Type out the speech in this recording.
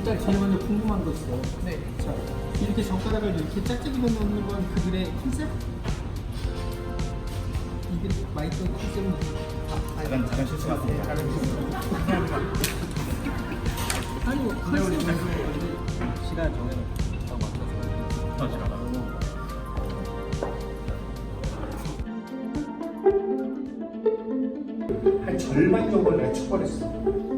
일단 제일 먼저 궁금한 거 있어요. 네. 자, 이렇게 젓가락을 이렇게 짝짝이로 놓는 건 그들의 컨셉? 이게 마이크 컨셉은 다른 실수 같아요. 아니 뭐 컨셉은 시간 정해놓고 맞춰서 한 절반 정도를 내가 쳐버렸어.